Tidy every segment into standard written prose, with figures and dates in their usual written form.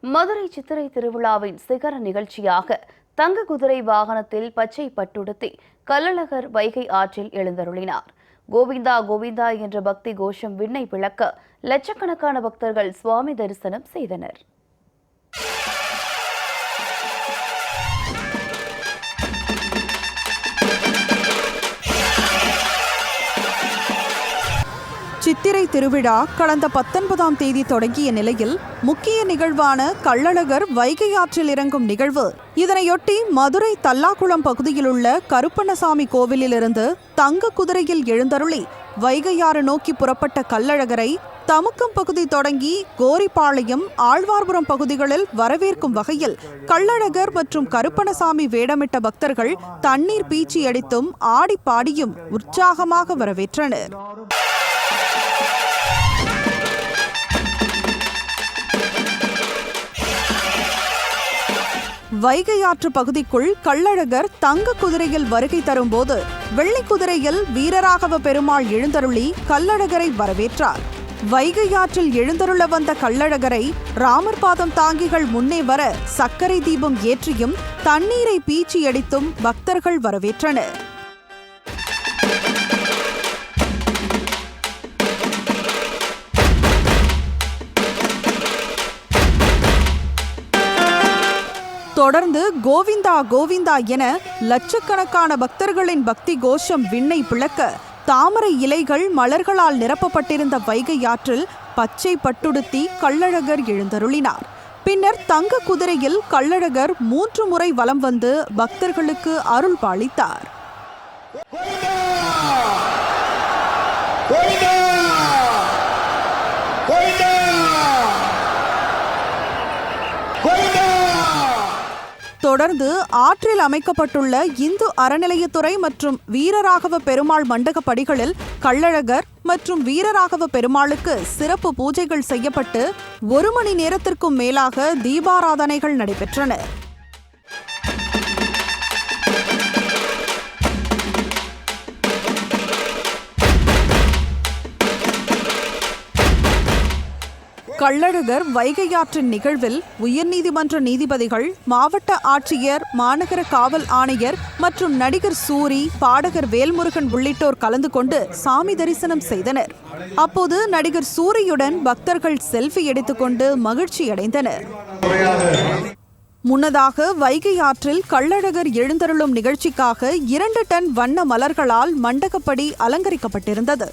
மதுரை சித்திரை திருவிழாவின் சிகர நிகழ்ச்சியாக தங்க குதிரை வாகனத்தில் பச்சை பட்டுடுத்தி கள்ளழகர் வைகை ஆற்றில் எழுந்தருளினார். கோவிந்தா கோவிந்தா என்ற பக்தி கோஷம் விண்ணை பிளக்க லட்சக்கணக்கான பக்தர்கள் சுவாமி தரிசனம் செய்தனர். சித்திரை திருவிழா கடந்த 19ஆம் தேதி தொடங்கிய நிலையில் முக்கிய நிகழ்வான கள்ளழகர் வைகை ஆற்றில் இறங்கும் நிகழ்வு. இதனையொட்டி மதுரை தல்லாக்குளம் பகுதியில் உள்ள கருப்பண்ணசாமி கோவிலிலிருந்து தங்க குதிரையில் எழுந்தருளி வைகையாறு நோக்கி புறப்பட்ட கள்ளழகரை தமுக்கம் பகுதி தொடங்கி கோரிப்பாளையம், ஆழ்வார்புரம் பகுதிகளில் வரவேற்கும் வகையில் கள்ளழகர் மற்றும் கருப்பண்ணசாமி வேடமிட்ட பக்தர்கள் தண்ணீர் பீச்சி அடித்தும் ஆடி பாடியும் உற்சாகமாக வரவேற்றனர். வைகை ஆற்று பகுதிக்குள் கள்ளழகர் தங்க குதிரையில் வருகை தரும்போது வெள்ளை குதிரையில் வீரராகவ பெருமாள் எழுந்தருளி கள்ளழகரை வரவேற்றார். வைகை ஆற்றில் எழுந்தருள வந்த கள்ளழகரை ராமர் பாதம் தாங்கிகள் முன்னே வர சர்க்கரை தீபம் ஏற்றியும் தண்ணீரை பீச்சி அடித்தும் பக்தர்கள் வரவேற்றனர். தொடர்ந்து கோவிந்தா கோவிந்தா என லட்சக்கணக்கான பக்தர்களின் பக்தி கோஷம் விண்ணை பிளக்க தாமரை இலைகள் மலர்களால் நிரப்பப்பட்டிருந்த வைகை ஆற்றில் பச்சை பட்டுடுத்தி கள்ளழகர் எழுந்தருளினார். பின்னர் தங்க குதிரையில் கள்ளழகர் 3 முறை வலம் வந்து பக்தர்களுக்கு அருள் பாலித்தார். தொடர்ந்து ஆற்றில் அமைக்கப்பட்டுள்ள இந்து அறநிலையத்துறை மற்றும் வீரராகவ பெருமாள் மண்டக படிகளில் கள்ளழகர் மற்றும் வீரராகவ பெருமாளுக்கு சிறப்பு பூஜைகள் செய்யப்பட்டு 1 மணி நேரத்திற்கும் மேலாக தீபாராதனைகள் நடைபெற்றன. கள்ளழகர் வைகையாற்றின் நிகழ்வில் உயர்நீதிமன்ற நீதிபதிகள், மாவட்ட ஆட்சியர், மாநகர காவல் ஆணையர் மற்றும் நடிகர் சூரி, பாடகர் வேல்முருகன் உள்ளிட்டோர் கலந்து கொண்டு சாமி தரிசனம் செய்தனர். அப்போது நடிகர் சூரியுடன் பக்தர்கள் செல்ஃபி எடுத்துக்கொண்டு மகிழ்ச்சியடைந்தனர். முன்னதாக வைகை ஆற்றில் கள்ளழகர் எழுந்தருளும் நிகழ்ச்சிக்காக 2 டன் வண்ண மலர்களால் மண்டகப்படி அலங்கரிக்கப்பட்டிருந்தது.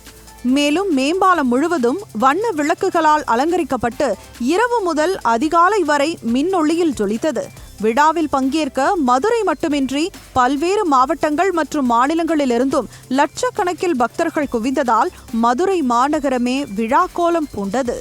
மேலும் மேம்பாலம் முழுவதும் வண்ண விளக்குகளால் அலங்கரிக்கப்பட்டு இரவு முதல் அதிகாலை வரை மின்னொளியில் ஜொலித்தது. விழாவில் பங்கேற்க மதுரை மட்டுமின்றி பல்வேறு மாவட்டங்கள் மற்றும் மாநிலங்களிலிருந்தும் லட்சக்கணக்கில் பக்தர்கள் குவிந்ததால் மதுரை மாநகரமே விழா கோலம் பூண்டது.